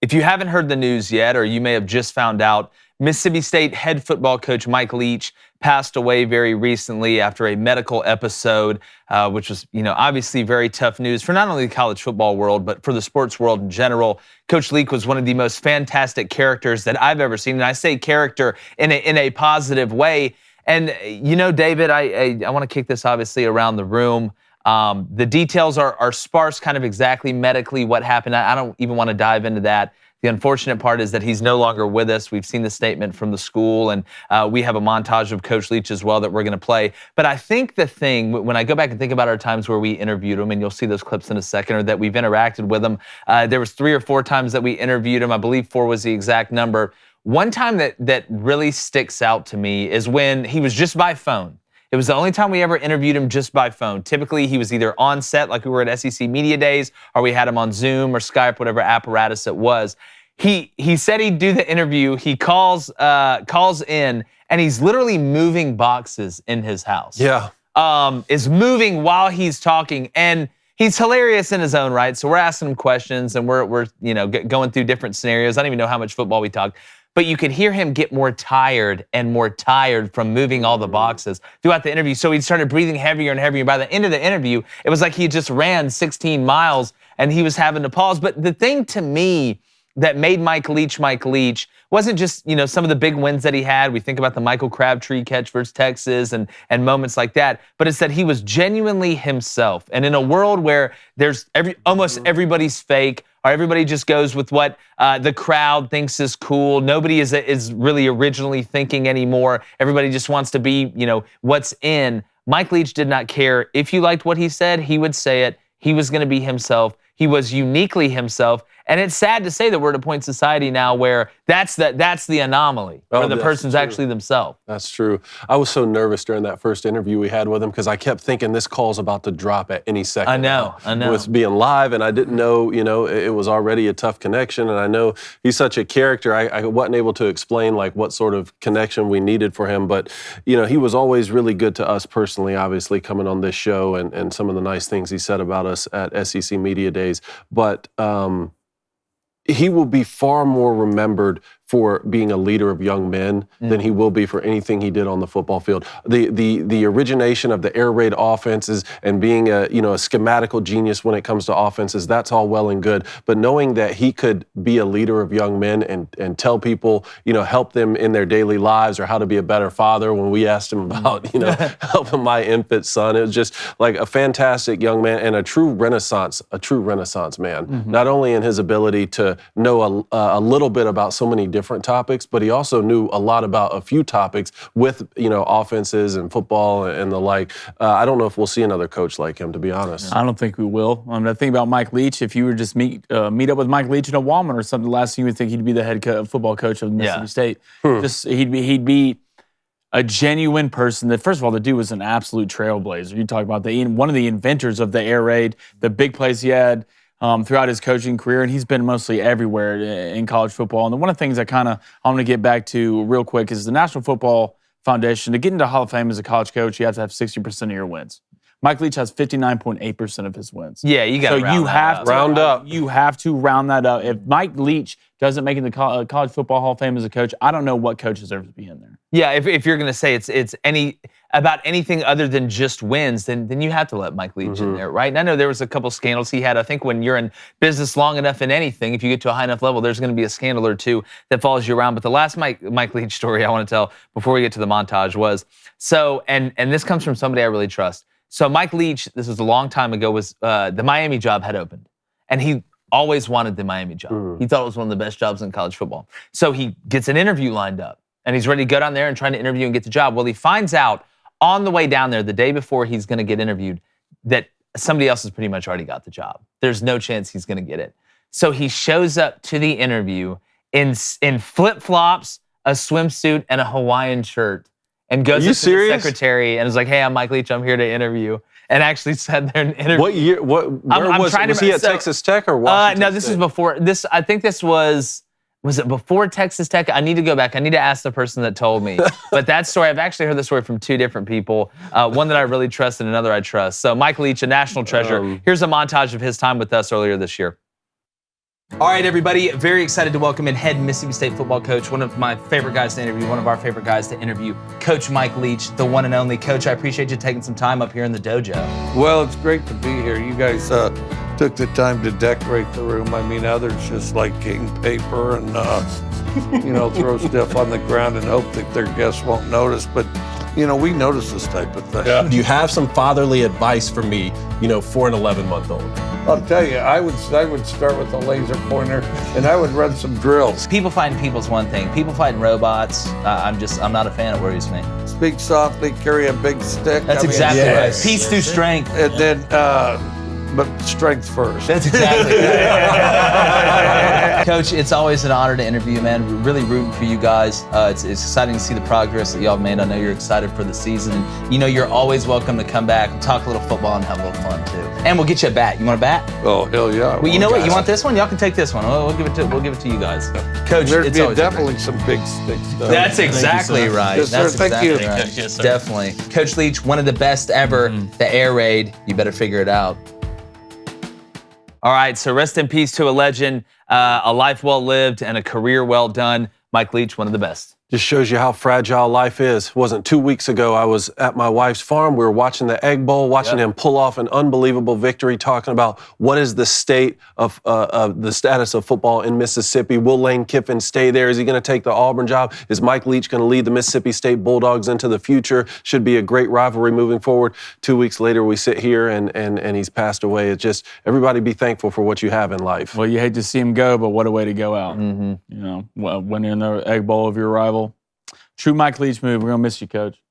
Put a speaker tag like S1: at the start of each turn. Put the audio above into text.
S1: If you haven't heard the news yet, or you may have just found out, Mississippi State head football coach Mike Leach passed away very recently after a medical episode, which was, obviously very tough news for not only the college football world, but for the sports world in general. Coach Leach was one of the most fantastic characters that I've ever seen, and I say character in a positive way. And David, I want to kick this obviously around the room. The details are sparse, kind of exactly medically what happened. I don't even want to dive into that. The unfortunate part is that he's no longer with us. We've seen the statement from the school, and we have a montage of Coach Leach as well that we're going to play. But I think the thing, when I go back and think about our times where we interviewed him, and you'll see those clips in a second, or that we've interacted with him, there was 3 or 4 times that we interviewed him. I believe 4 was the exact number. One time that really sticks out to me is when he was just by phone. It was the only time we ever interviewed him just by phone. Typically, he was either on set, like we were at SEC Media Days, or we had him on Zoom or Skype, whatever apparatus it was. He said he'd do the interview. He calls in, and he's literally moving boxes in his house.
S2: Yeah.
S1: Is moving while he's talking, and he's hilarious in his own right. So we're asking him questions, and we're going through different scenarios. I don't even know how much football we talked. But you could hear him get more tired and more tired from moving all the boxes throughout the interview. So he started breathing heavier and heavier. By the end of the interview, it was like he just ran 16 miles and he was having to pause. But the thing to me that made Mike Leach wasn't just, some of the big wins that he had. We think about the Michael Crabtree catch versus Texas and moments like that. But it's that he was genuinely himself. And in a world where there's almost everybody's fake, or everybody just goes with what the crowd thinks is cool. Nobody is really originally thinking anymore. Everybody just wants to be, what's in. Mike Leach did not care. If you liked what he said, he would say it. He was going to be himself. He was uniquely himself. And it's sad to say that we're at a point in society now where that's the anomaly, where the person's actually themselves.
S2: That's true. I was so nervous during that first interview we had with him because I kept thinking this call's about to drop at any second.
S1: I know.
S2: With being live, and I didn't know, it was already a tough connection. And I know he's such a character. I wasn't able to explain like what sort of connection we needed for him. But, he was always really good to us personally, obviously, coming on this show and some of the nice things he said about us at SEC Media Days. But he will be far more remembered for being a leader of young men than he will be for anything he did on the football field. The origination of the air raid offenses and being a schematical genius when it comes to offenses, that's all well and good. But knowing that he could be a leader of young men and tell people, help them in their daily lives or how to be a better father. When we asked him about, helping my infant son, it was just like a fantastic young man and a true renaissance man. Not only in his ability to know a little bit about so many different topics, but he also knew a lot about a few topics with, offenses and football and the like. I don't know if we'll see another coach like him, to be honest.
S3: I don't think we will. The thing about Mike Leach, if you were just meet up with Mike Leach in a Walmart or something, the last thing you would think he'd be the head football coach of Mississippi State. Just he'd be a genuine person. That first of all, the dude was an absolute trailblazer. You talk about one of the inventors of the air raid, the big plays he had throughout his coaching career, and he's been mostly everywhere in college football. And one of the things I want to get back to real quick is the National Football Foundation. To get into Hall of Fame as a college coach, you have to have 60% of your wins. Mike Leach has 59.8% of his wins.
S1: Yeah, you got to
S2: round up.
S3: You have to round that up. If Mike Leach doesn't make it the College Football Hall of Fame as a coach, I don't know what coach deserves to be in there.
S1: Yeah, if you're going to say it's about anything other than just wins, then you have to let Mike Leach in there, right? And I know there was a couple scandals he had. I think when you're in business long enough in anything, if you get to a high enough level, there's going to be a scandal or two that follows you around. But the last Mike Leach story I want to tell before we get to the montage was, and this comes from somebody I really trust. So Mike Leach, this was a long time ago, was the Miami job had opened. And he always wanted the Miami job. He thought it was one of the best jobs in college football. So he gets an interview lined up. And he's ready to go down there and trying to interview and get the job. Well, he finds out on the way down there, the day before he's going to get interviewed, that somebody else has pretty much already got the job. There's no chance he's going to get it. So he shows up to the interview in flip-flops, a swimsuit, and a Hawaiian shirt. And goes up to the secretary and is like, "Hey, I'm Mike Leach. I'm here to interview." And actually sat there and interviewed.
S2: What year? Was he at Texas Tech or Washington
S1: No, this is before. I think this was it before Texas Tech? I need to go back. I need to ask the person that told me. But that story, I've actually heard the story from 2 different people. One that I really trust and another I trust. So Mike Leach, a national treasure. Here's a montage of his time with us earlier this year. All right, everybody. Very excited to welcome in head Mississippi State football coach, one of my favorite guys to interview, one of our favorite guys to interview, Coach Mike Leach, the one and only. Coach, I appreciate you taking some time up here in the dojo.
S4: Well, it's great to be here. You guys took the time to decorate the room. I mean, others just like king paper and, throw stuff on the ground and hope that their guests won't notice. But, we notice this type of thing.
S2: Do you have some fatherly advice for me, for an 11-month-old?
S4: I'll tell you, I would start with a laser pointer and I would run some drills.
S1: People fighting people's one thing. People fighting robots, I'm not a fan. It worries me.
S4: Speak softly, carry a big stick.
S1: That's exactly right. Peace through strength.
S4: And then, but strength first.
S1: That's exactly right. Coach, it's always an honor to interview you, man. We're really rooting for you guys. It's exciting to see the progress that y'all have made. I know you're excited for the season. And, you're always welcome to come back and talk a little football and have a little fun, too. And we'll get you a bat. You want a bat?
S4: Oh, hell yeah.
S1: Well, you know what? You want this one? Y'all can take this one. We'll give it to you guys. Coach,
S4: there'd be definitely some big sticks.
S1: That's exactly right.
S4: Yes, sir. Thank you.
S1: Right. Yes, sir. Definitely. Coach Leach, one of the best ever. The air raid. You better figure it out. All right, so rest in peace to a legend, a life well lived, and a career well done. Mike Leach, one of the best.
S2: Just shows you how fragile life is. It wasn't 2 weeks ago, I was at my wife's farm. We were watching the Egg Bowl, watching him pull off an unbelievable victory, talking about what is the state of the status of football in Mississippi. Will Lane Kiffin stay there? Is he going to take the Auburn job? Is Mike Leach going to lead the Mississippi State Bulldogs into the future? Should be a great rivalry moving forward. 2 weeks later, we sit here and he's passed away. It's just, everybody be thankful for what you have in life.
S3: Well, you hate to see him go, but what a way to go out. When you're in the Egg Bowl of your rival. True Mike Leach move. We're going to miss you, Coach.